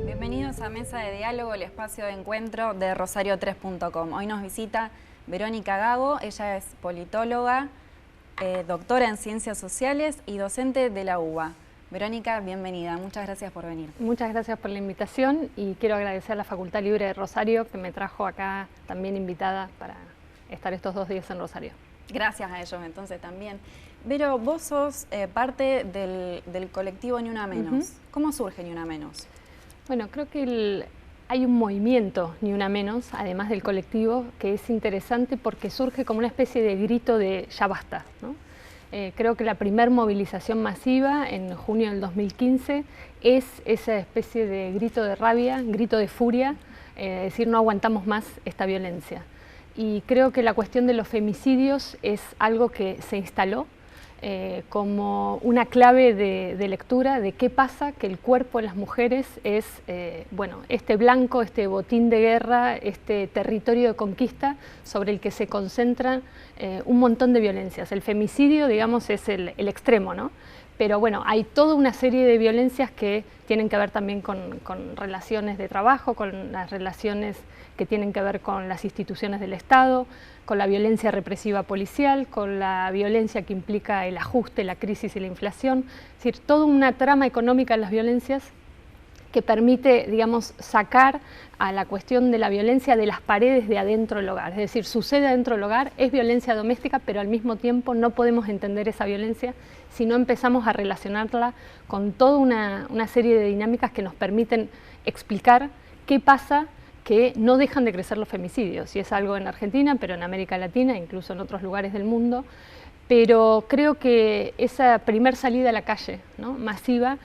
Bienvenidos a Mesa de Diálogo, el espacio de encuentro de Rosario3.com. Hoy nos visita Verónica Gago. Ella es politóloga, doctora en Ciencias Sociales y docente de la UBA. Verónica, bienvenida. Muchas gracias por venir. Muchas gracias por la invitación y quiero agradecer a la Facultad Libre de Rosario que me trajo acá también invitada para estar estos 2 días en Rosario. Gracias a ellos entonces también. Vero, vos sos parte del colectivo Ni Una Menos. ¿Cómo surge Ni Una Menos? Bueno, creo que hay un movimiento Ni Una Menos, además del colectivo, que es interesante porque surge como una especie de grito de ya basta, ¿no? Creo que la primer movilización masiva en junio del 2015 es esa especie de grito de rabia, grito de furia, decir no aguantamos más esta violencia. Y creo que la cuestión de los femicidios es algo que se instaló como una clave de lectura de qué pasa que el cuerpo de las mujeres es, bueno, este blanco, este botín de guerra, este territorio de conquista sobre el que se concentran un montón de violencias. El femicidio, digamos, es el extremo, ¿no? Pero bueno, hay toda una serie de violencias que tienen que ver también con relaciones de trabajo, con las relaciones que tienen que ver con las instituciones del Estado, con la violencia represiva policial, con la violencia que implica el ajuste, la crisis y la inflación. Es decir, toda una trama económica de las violencias que permite, digamos, sacar a la cuestión de la violencia de las paredes de adentro del hogar. Es decir, sucede adentro del hogar, es violencia doméstica, pero al mismo tiempo no podemos entender esa violencia si no empezamos a relacionarla con toda una serie de dinámicas que nos permiten explicar qué pasa que no dejan de crecer los femicidios. Y es algo en Argentina, pero en América Latina, incluso en otros lugares del mundo. Pero creo que esa primer salida a la calle, ¿no?, masiva,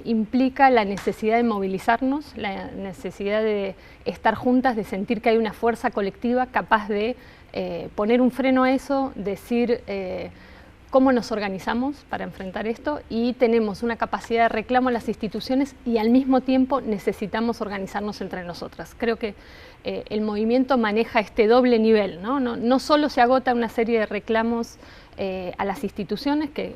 implica la necesidad de movilizarnos, la necesidad de estar juntas, de sentir que hay una fuerza colectiva capaz de poner un freno a eso, decir cómo nos organizamos para enfrentar esto, y tenemos una capacidad de reclamo a las instituciones y al mismo tiempo necesitamos organizarnos entre nosotras. Creo que el movimiento maneja este doble nivel, ¿no? No solo se agota una serie de reclamos a las instituciones, que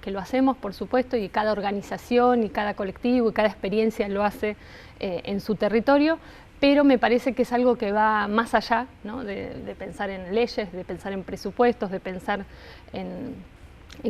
lo hacemos por supuesto, y cada organización y cada colectivo y cada experiencia lo hace en su territorio, pero me parece que es algo que va más allá, ¿no?, de pensar en leyes, de pensar en presupuestos, de pensar en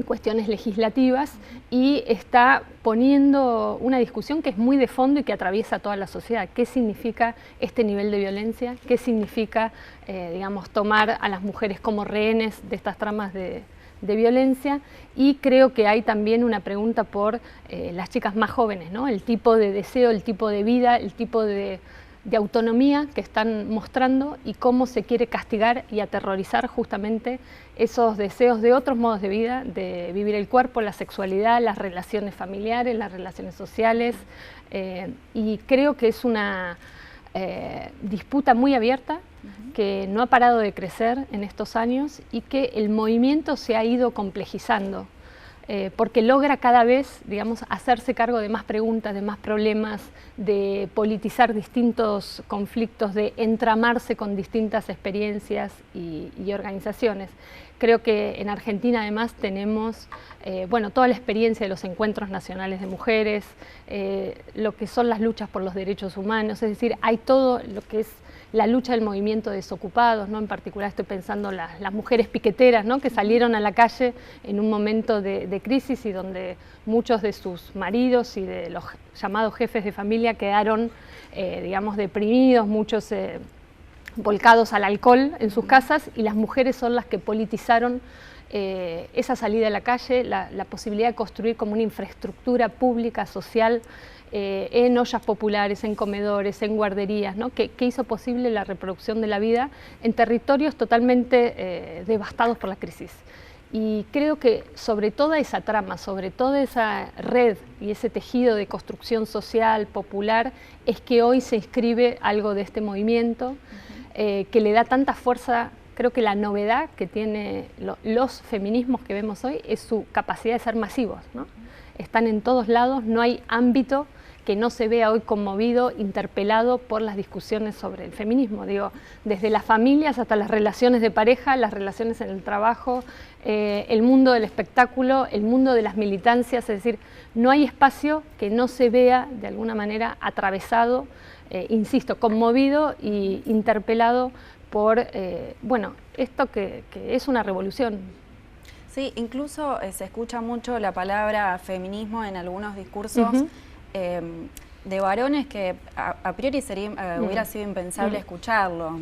cuestiones legislativas, y está poniendo una discusión que es muy de fondo y que atraviesa toda la sociedad. ¿Qué significa este nivel de violencia? ¿Qué significa, digamos, tomar a las mujeres como rehenes de estas tramas de violencia? Y creo que hay también una pregunta por las chicas más jóvenes, ¿no? El tipo de deseo, el tipo de vida, el tipo de autonomía que están mostrando y cómo se quiere castigar y aterrorizar justamente esos deseos de otros modos de vida, de vivir el cuerpo, la sexualidad, las relaciones familiares, las relaciones sociales, y creo que es una disputa muy abierta que no ha parado de crecer en estos años y que el movimiento se ha ido complejizando. Porque logra cada vez, digamos, hacerse cargo de más preguntas, de más problemas, de politizar distintos conflictos, de entramarse con distintas experiencias y organizaciones. Creo que en Argentina además tenemos bueno, toda la experiencia de los encuentros nacionales de mujeres, lo que son las luchas por los derechos humanos, es decir, hay todo lo que es la lucha del movimiento de desocupados, ¿no? En particular estoy pensando en las mujeres piqueteras, ¿no?, que salieron a la calle en un momento de crisis y donde muchos de sus maridos y de los llamados jefes de familia quedaron, digamos, deprimidos, muchos volcados al alcohol en sus casas, y las mujeres son las que politizaron esa salida a la calle, la posibilidad de construir como una infraestructura pública, social, en ollas populares, en comedores, en guarderías, ¿no?, que hizo posible la reproducción de la vida en territorios totalmente devastados por la crisis. Y creo que sobre toda esa trama, sobre toda esa red y ese tejido de construcción social, popular, es que hoy se inscribe algo de este movimiento, que le da tanta fuerza. Creo que la novedad que tiene los feminismos que vemos hoy es su capacidad de ser masivos, ¿no? Están en todos lados, no hay ámbito que no se vea hoy conmovido, interpelado por las discusiones sobre el feminismo. Digo, desde las familias hasta las relaciones de pareja, las relaciones en el trabajo, el mundo del espectáculo, el mundo de las militancias, es decir, no hay espacio que no se vea de alguna manera atravesado, insisto, conmovido e interpelado por, bueno, esto que es una revolución. Sí, incluso se escucha mucho la palabra feminismo en algunos discursos de varones que a priori hubiera sido impensable escucharlos.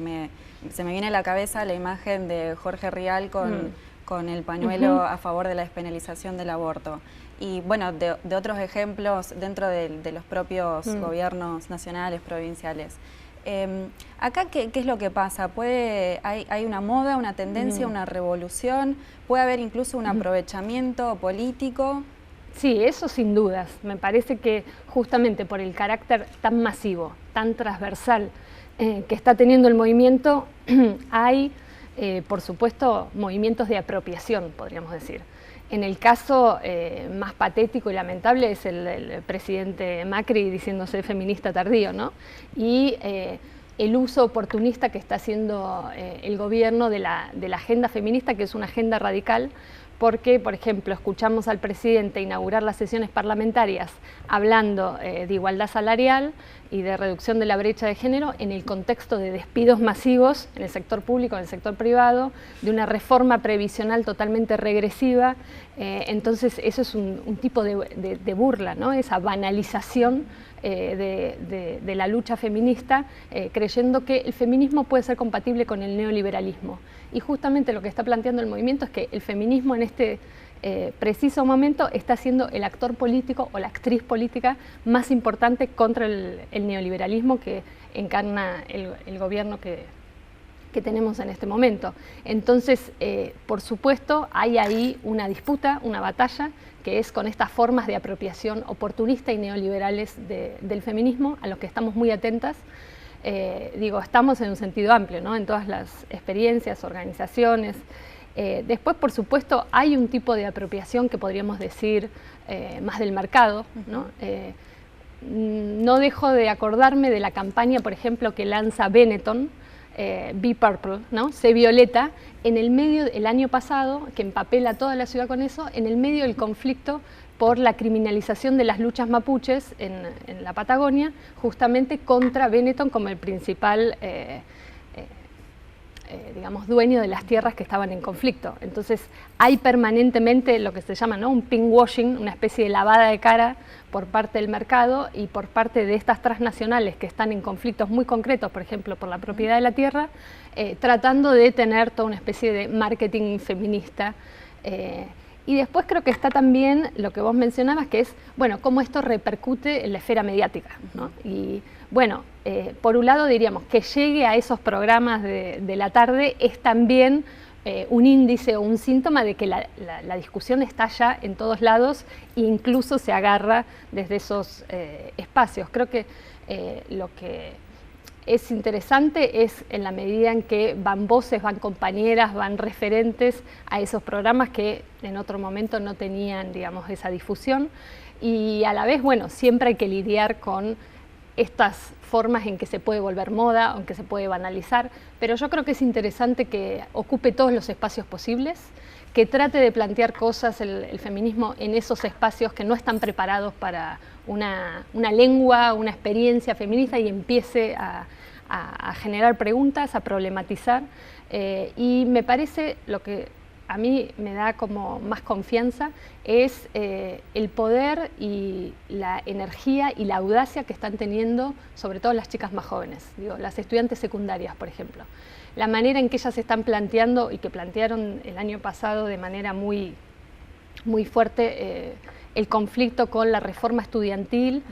Se me viene a la cabeza la imagen de Jorge Rial con el pañuelo a favor de la despenalización del aborto. Y bueno, de otros ejemplos dentro de los propios gobiernos nacionales, provinciales. Acá, ¿qué es lo que pasa? ¿Hay una moda, una tendencia, una revolución? ¿Puede haber incluso un aprovechamiento político? Sí, eso sin dudas. Me parece que justamente por el carácter tan masivo, tan transversal que está teniendo el movimiento, hay, por supuesto, movimientos de apropiación, podríamos decir. En el caso más patético y lamentable es el presidente Macri diciéndose feminista tardío, ¿no? Y el uso oportunista que está haciendo el gobierno de la agenda feminista, que es una agenda radical, porque, por ejemplo, escuchamos al presidente inaugurar las sesiones parlamentarias hablando de igualdad salarial y de reducción de la brecha de género en el contexto de despidos masivos en el sector público, en el sector privado, de una reforma previsional totalmente regresiva. Entonces, eso es un tipo de burla, ¿no? Esa banalización de la lucha feminista, creyendo que el feminismo puede ser compatible con el neoliberalismo. Y justamente lo que está planteando el movimiento es que el feminismo en este preciso momento está siendo el actor político o la actriz política más importante contra el neoliberalismo que encarna el gobierno que tenemos en este momento. Entonces, por supuesto, hay ahí una disputa, una batalla, que es con estas formas de apropiación oportunista y neoliberales del feminismo, a los que estamos muy atentas. Digo, estamos en un sentido amplio, ¿no? En todas las experiencias, organizaciones. Después, por supuesto, hay un tipo de apropiación que podríamos decir más del mercado, ¿no? No dejo de acordarme de la campaña, por ejemplo, que lanza Benetton, Be Purple, ¿no? Sé Violeta, en el medio, el año pasado, que empapela toda la ciudad con eso, en el medio del conflicto por la criminalización de las luchas mapuches en la Patagonia, justamente contra Benetton como el principal digamos, dueño de las tierras que estaban en conflicto. Entonces hay permanentemente lo que se llama, ¿no?, un pinkwashing, una especie de lavada de cara por parte del mercado y por parte de estas transnacionales que están en conflictos muy concretos, por ejemplo, por la propiedad de la tierra, tratando de tener toda una especie de marketing feminista. Y después creo que está también lo que vos mencionabas, que es, bueno, cómo esto repercute en la esfera mediática, ¿no? Y bueno, por un lado diríamos que llegue a esos programas de la tarde es también un índice o un síntoma de que la discusión está ya en todos lados e incluso se agarra desde esos espacios. Creo que lo que es interesante es en la medida en que van voces, van compañeras, van referentes a esos programas que en otro momento no tenían, digamos, esa difusión, y a la vez, bueno, siempre hay que lidiar con estas formas en que se puede volver moda o en que se puede banalizar, pero yo creo que es interesante que ocupe todos los espacios posibles, que trate de plantear cosas, el feminismo, en esos espacios que no están preparados para una lengua, una experiencia feminista, y empiece a generar preguntas, a problematizar, y me parece lo que a mí me da como más confianza es el poder y la energía y la audacia que están teniendo sobre todo las chicas más jóvenes, digo, las estudiantes secundarias, por ejemplo. La manera en que ellas se están planteando y que plantearon el año pasado de manera muy fuerte el conflicto con la reforma estudiantil,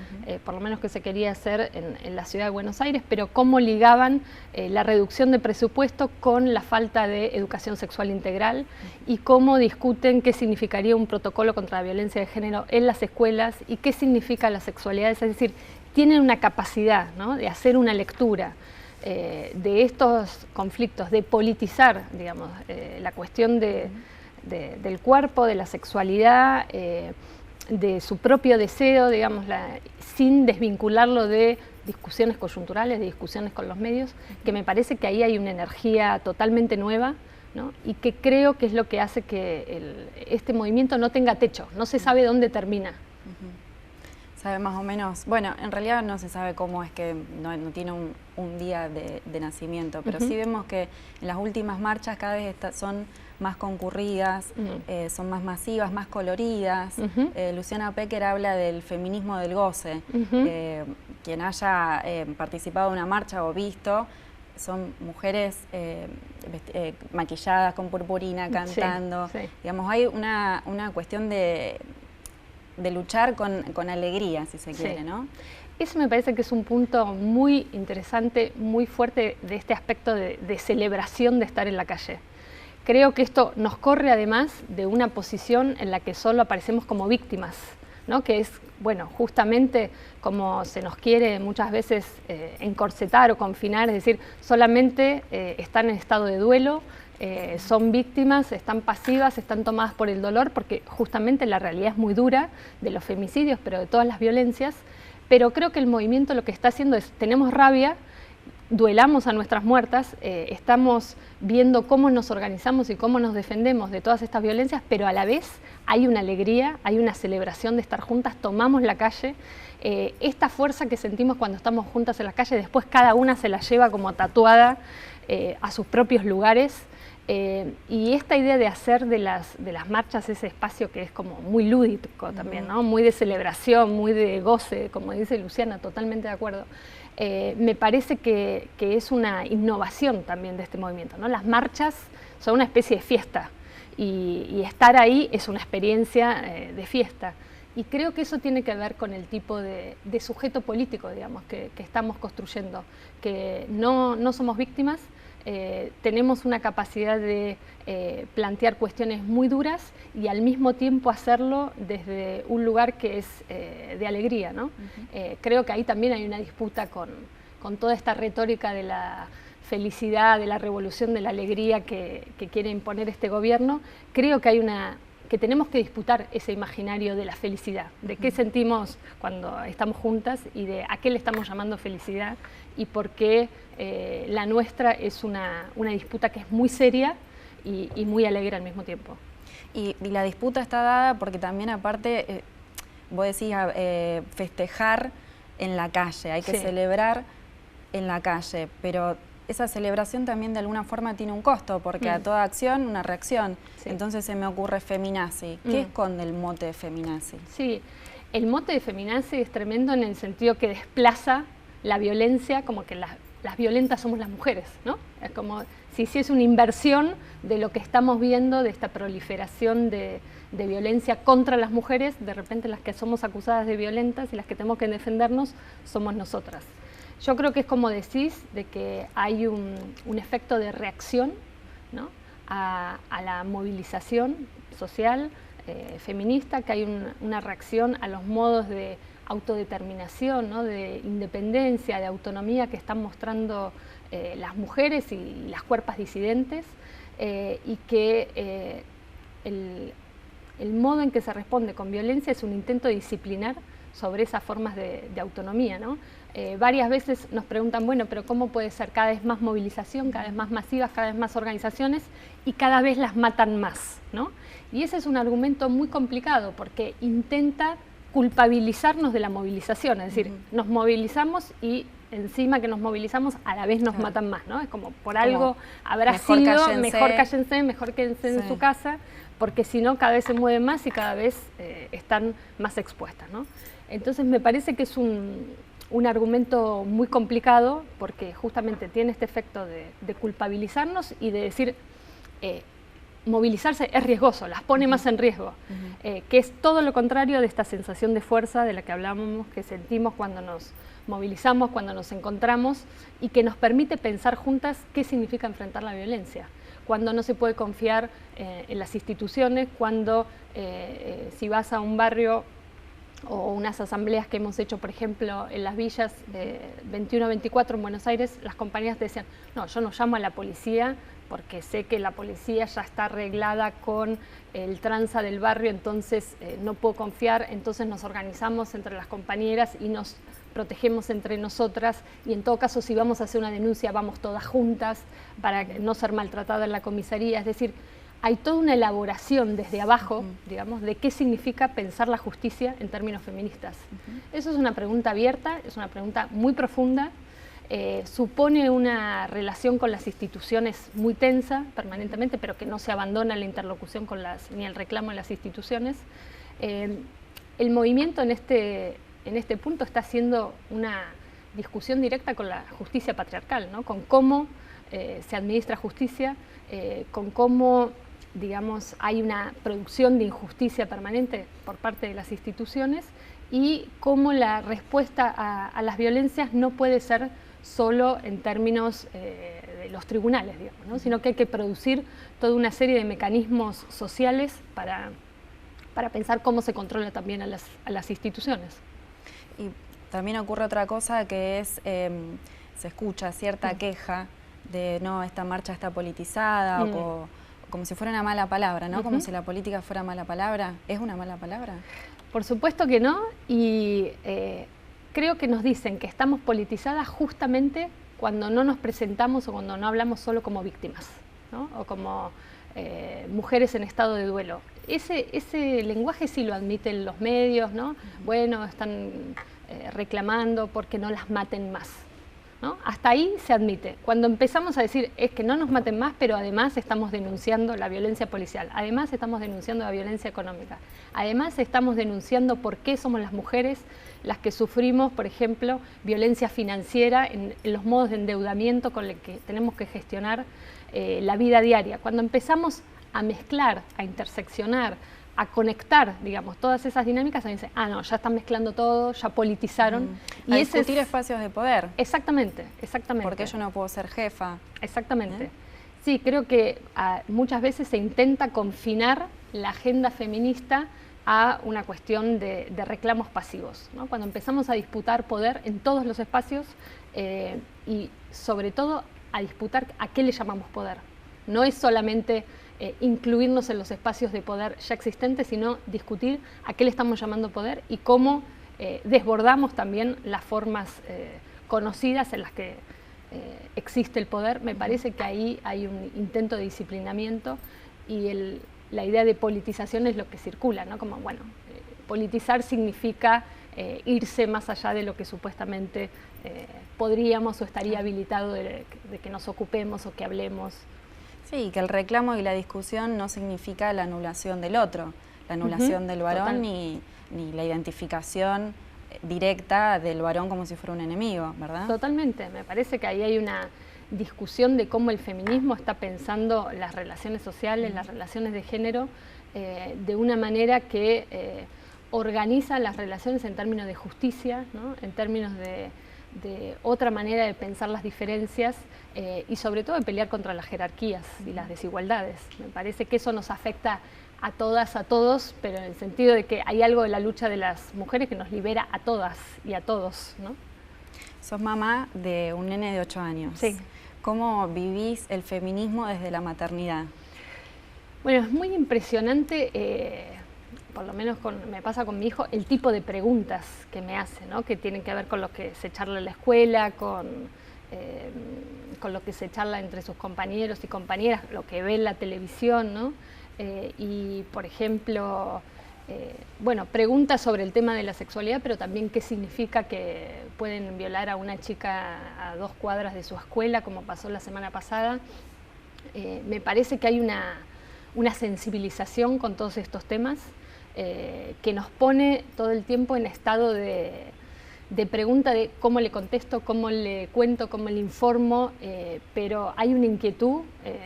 por lo menos que se quería hacer en la ciudad de Buenos Aires, pero cómo ligaban la reducción de presupuesto con la falta de educación sexual integral y cómo discuten qué significaría un protocolo contra la violencia de género en las escuelas y qué significa la sexualidad. Es decir, tienen una capacidad, ¿no?, de hacer una lectura de estos conflictos, de politizar, digamos, la cuestión del cuerpo, de la sexualidad, de su propio deseo, digamos, sin desvincularlo de discusiones coyunturales, de discusiones con los medios, que me parece que ahí hay una energía totalmente nueva, ¿no? Y que creo que es lo que hace que este movimiento no tenga techo, no se sabe dónde termina. Sabe más o menos, bueno, en realidad no se sabe cómo es que no tiene un día de nacimiento, pero sí vemos que en las últimas marchas cada vez son más concurridas, son más masivas, más coloridas. Luciana Pecker habla del feminismo del goce. Quien haya participado en una marcha o visto, son mujeres maquilladas con purpurina, cantando. Sí, sí. Digamos, hay una cuestión de luchar con alegría, si se quiere, ¿no? Eso me parece que es un punto muy interesante, muy fuerte de este aspecto de celebración de estar en la calle. Creo que esto nos corre además de una posición en la que solo aparecemos como víctimas, ¿no? Que es, bueno, justamente como se nos quiere muchas veces encorsetar o confinar, es decir, solamente están en estado de duelo, son víctimas, están pasivas, están tomadas por el dolor, porque justamente la realidad es muy dura de los femicidios, pero de todas las violencias. Pero creo que el movimiento lo que está haciendo es, tenemos rabia, duelamos a nuestras muertas, estamos viendo cómo nos organizamos y cómo nos defendemos de todas estas violencias, pero a la vez hay una alegría, hay una celebración de estar juntas, tomamos la calle. Esta fuerza que sentimos cuando estamos juntas en la calle, después cada una se la lleva como tatuada a sus propios lugares. Y esta idea de hacer de las marchas ese espacio que es como muy lúdico también, ¿no? Muy de celebración, muy de goce, como dice Luciana, totalmente de acuerdo. Me parece que es una innovación también de este movimiento, ¿no? Las marchas son una especie de fiesta y estar ahí es una experiencia de fiesta. Y creo que eso tiene que ver con el tipo de sujeto político, digamos, que estamos construyendo, que no somos víctimas. Tenemos una capacidad de plantear cuestiones muy duras y al mismo tiempo hacerlo desde un lugar que es de alegría, ¿no? Creo que ahí también hay una disputa con toda esta retórica de la felicidad, de la revolución, de la alegría que quiere imponer este gobierno. Creo que que tenemos que disputar ese imaginario de la felicidad, de qué sentimos cuando estamos juntas y de a qué le estamos llamando felicidad y por qué la nuestra es una disputa que es muy seria y muy alegre al mismo tiempo. Y la disputa está dada porque también aparte, vos decís, festejar en la calle, hay que celebrar en la calle, pero esa celebración también de alguna forma tiene un costo, porque a toda acción una reacción. Entonces se me ocurre feminazi. ¿Qué esconde el mote de feminazi? Sí, el mote de feminazi es tremendo en el sentido que desplaza la violencia, como que las violentas somos las mujeres, ¿no? Es como si hiciese una inversión de lo que estamos viendo, de esta proliferación de violencia contra las mujeres. De repente las que somos acusadas de violentas y las que tenemos que defendernos somos nosotras. Yo creo que es como decís, de que hay un efecto de reacción, ¿no? a la movilización social, feminista, que hay una reacción a los modos de autodeterminación, ¿no? De independencia, de autonomía que están mostrando las mujeres y las cuerpas disidentes, y que el modo en que se responde con violencia es un intento de disciplinar sobre esas formas de autonomía, ¿no? Varias veces nos preguntan, bueno, pero ¿cómo puede ser cada vez más movilización, cada vez más masivas, cada vez más organizaciones y cada vez las matan más, ¿no? Y ese es un argumento muy complicado porque intenta culpabilizarnos de la movilización, es decir, nos movilizamos y encima que nos movilizamos a la vez nos matan más, ¿no? Es como por algo habrá sido, mejor cállense, mejor quédense en su casa, porque si no cada vez se mueven más y cada vez están más expuestas, ¿no? Entonces me parece que es un argumento muy complicado porque justamente tiene este efecto de culpabilizarnos y de decir movilizarse es riesgoso, las pone más en riesgo, que es todo lo contrario de esta sensación de fuerza de la que hablábamos, que sentimos cuando nos movilizamos, cuando nos encontramos y que nos permite pensar juntas qué significa enfrentar la violencia, cuando no se puede confiar en las instituciones, cuando si vas a un barrio o unas asambleas que hemos hecho, por ejemplo, en las villas 21-24 en Buenos Aires, las compañeras te decían, no, yo no llamo a la policía porque sé que la policía ya está arreglada con el tranza del barrio, entonces no puedo confiar, entonces nos organizamos entre las compañeras y nos protegemos entre nosotras, y en todo caso si vamos a hacer una denuncia vamos todas juntas para no ser maltratadas en la comisaría. Es decir, hay toda una elaboración desde abajo, digamos, de qué significa pensar la justicia en términos feministas. Eso es una pregunta abierta, es una pregunta muy profunda, supone una relación con las instituciones muy tensa permanentemente, pero que no se abandona la interlocución con ni el reclamo de las instituciones. El movimiento en este punto está haciendo una discusión directa con la justicia patriarcal, ¿no? Con cómo se administra justicia, con cómo, digamos, hay una producción de injusticia permanente por parte de las instituciones y cómo la respuesta a las violencias no puede ser solo en términos de los tribunales, digamos, ¿no? Sino que hay que producir toda una serie de mecanismos sociales para pensar cómo se controla también a las instituciones. Y también ocurre otra cosa que es, se escucha cierta queja de no, esta marcha está politizada, o como si fuera una mala palabra, ¿no? Como si la política fuera mala palabra. ¿Es una mala palabra? Por supuesto que no, y creo que nos dicen que estamos politizadas justamente cuando no nos presentamos o cuando no hablamos solo como víctimas, ¿no? O como mujeres en estado de duelo. Ese lenguaje sí lo admiten los medios, ¿no? Bueno, están reclamando porque no las maten más, ¿no? Hasta ahí se admite. Cuando empezamos a decir es que no nos maten más, pero además estamos denunciando la violencia policial, además estamos denunciando la violencia económica, además estamos denunciando por qué somos las mujeres las que sufrimos, por ejemplo, violencia financiera en los modos de endeudamiento con los que tenemos que gestionar la vida diaria. Cuando empezamos a mezclar, a interseccionar, a conectar, digamos, todas esas dinámicas, se dice, ah, no, ya están mezclando todo, ya politizaron. Y a discutir espacios de poder. Exactamente, exactamente. Porque yo no puedo ser jefa. Exactamente. Sí, creo que muchas veces se intenta confinar la agenda feminista a una cuestión de reclamos pasivos, ¿no? Cuando empezamos a disputar poder en todos los espacios y sobre todo a disputar a qué le llamamos poder. No es solamente incluirnos en los espacios de poder ya existentes, sino discutir a qué le estamos llamando poder y cómo desbordamos también las formas conocidas en las que existe el poder. Me parece que ahí hay un intento de disciplinamiento y la idea de politización es lo que circula, ¿no? Como, bueno, politizar significa irse más allá de lo que supuestamente podríamos o estaría habilitado de que nos ocupemos o que hablemos. Sí, que el reclamo y la discusión no significa la anulación del otro, la anulación del varón ni la identificación directa del varón como si fuera un enemigo, ¿verdad? Totalmente, me parece que ahí hay una discusión de cómo el feminismo está pensando las relaciones sociales, las relaciones de género, de una manera que organiza las relaciones en términos de justicia, ¿no? En términos de otra manera de pensar las diferencias y sobre todo de pelear contra las jerarquías y las desigualdades. Me parece que eso nos afecta a todas, a todos, pero en el sentido de que hay algo de la lucha de las mujeres que nos libera a todas y a todos, ¿no? Sos mamá de un nene de 8 años. Sí. ¿Cómo vivís el feminismo desde la maternidad? Bueno, es muy impresionante, por lo menos me pasa con mi hijo, el tipo de preguntas que me hace, ¿no? Que tienen que ver con lo que se charla en la escuela, con lo que se charla entre sus compañeros y compañeras, lo que ve en la televisión, ¿no? Y, por ejemplo, bueno, preguntas sobre el tema de la sexualidad, pero también qué significa que pueden violar a una chica a 2 cuadras de su escuela, como pasó la semana pasada. Me parece que hay una sensibilización con todos estos temas que nos pone todo el tiempo en estado de pregunta de cómo le contesto, cómo le cuento, cómo le informo, pero hay una inquietud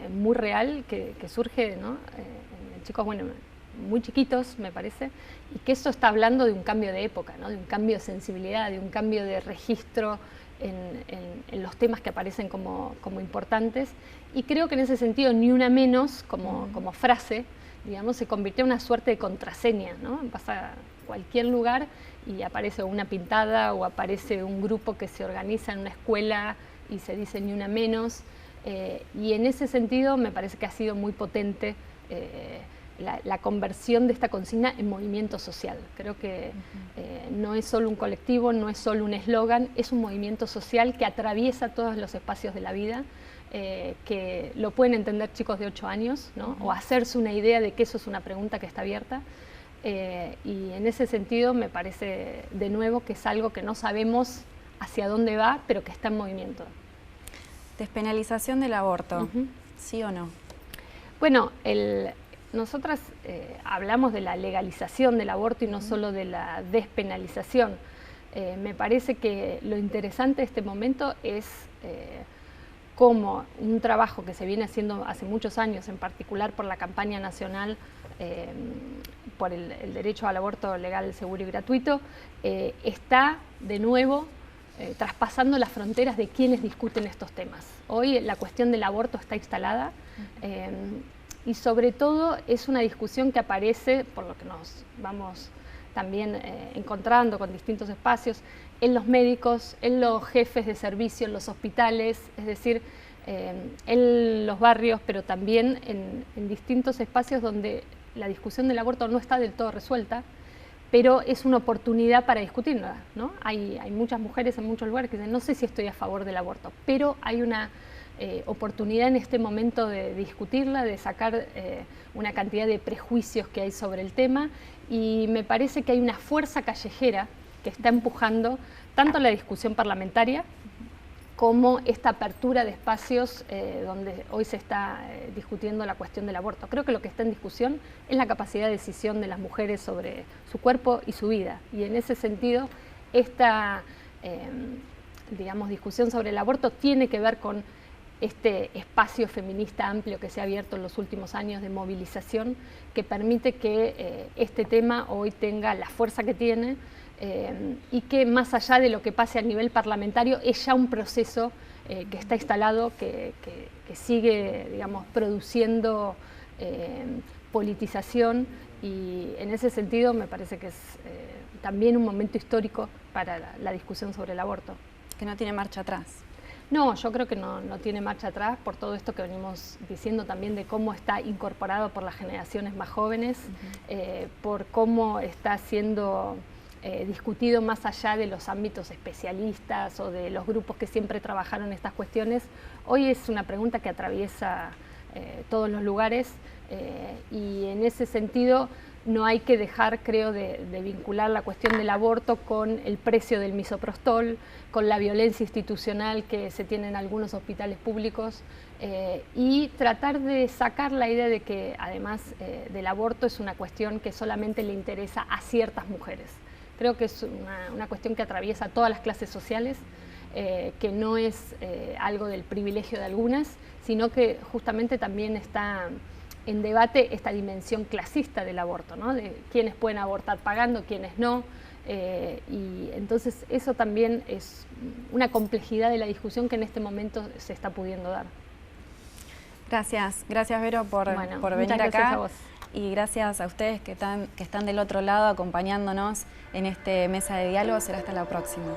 muy real que surge, ¿no? En chicos, bueno, muy chiquitos, me parece, y que eso está hablando de un cambio de época, ¿no? De un cambio de sensibilidad, de un cambio de registro en los temas que aparecen como importantes, y creo que en ese sentido ni una menos como frase, digamos, se convirtió en una suerte de contraseña, ¿no? Vas a cualquier lugar y aparece una pintada o aparece un grupo que se organiza en una escuela y se dice ni una menos. Y en ese sentido me parece que ha sido muy potente la conversión de esta consigna en movimiento social. Creo que no es solo un colectivo, no es solo un eslogan, es un movimiento social que atraviesa todos los espacios de la vida, que lo pueden entender chicos de 8 años, ¿no? O hacerse una idea de que eso es una pregunta que está abierta. Y en ese sentido me parece de nuevo que es algo que no sabemos hacia dónde va, pero que está en movimiento. Despenalización del aborto, ¿sí o no? Bueno, nosotras hablamos de la legalización del aborto y no solo de la despenalización. Me parece que lo interesante de este momento es cómo un trabajo que se viene haciendo hace muchos años, en particular por la campaña nacional por el derecho al aborto legal, seguro y gratuito, está de nuevo traspasando las fronteras de quienes discuten estos temas. Hoy la cuestión del aborto está instalada y sobre todo es una discusión que aparece, por lo que nos vamos también encontrando con distintos espacios, en los médicos, en los jefes de servicio, en los hospitales, es decir, en los barrios, pero también en distintos espacios donde la discusión del aborto no está del todo resuelta, pero es una oportunidad para discutirla, ¿no? Hay muchas mujeres en muchos lugares que dicen, no sé si estoy a favor del aborto, pero hay una oportunidad en este momento de discutirla, de sacar una cantidad de prejuicios que hay sobre el tema, y me parece que hay una fuerza callejera que está empujando tanto la discusión parlamentaria como esta apertura de espacios donde hoy se está discutiendo la cuestión del aborto. Creo que lo que está en discusión es la capacidad de decisión de las mujeres sobre su cuerpo y su vida, y en ese sentido esta digamos, discusión sobre el aborto tiene que ver con este espacio feminista amplio que se ha abierto en los últimos años de movilización, que permite que este tema hoy tenga la fuerza que tiene, y que más allá de lo que pase a nivel parlamentario es ya un proceso que está instalado, que sigue, digamos, produciendo politización, y en ese sentido me parece que es también un momento histórico para la discusión sobre el aborto. Que no tiene marcha atrás. No, yo creo que no tiene marcha atrás por todo esto que venimos diciendo también de cómo está incorporado por las generaciones más jóvenes, por cómo está siendo discutido más allá de los ámbitos especialistas o de los grupos que siempre trabajaron estas cuestiones. Hoy es una pregunta que atraviesa todos los lugares, y en ese sentido no hay que dejar, creo, de vincular la cuestión del aborto con el precio del misoprostol, con la violencia institucional que se tiene en algunos hospitales públicos, y tratar de sacar la idea de que además del aborto es una cuestión que solamente le interesa a ciertas mujeres. Creo que es una cuestión que atraviesa todas las clases sociales, que no es algo del privilegio de algunas, sino que justamente también está en debate esta dimensión clasista del aborto, ¿no? De quiénes pueden abortar pagando, quiénes no, y entonces eso también es una complejidad de la discusión que en este momento se está pudiendo dar. Gracias Vero por venir acá. Gracias a vos. Y gracias a ustedes que están del otro lado acompañándonos en este mesa de diálogo. Será hasta la próxima.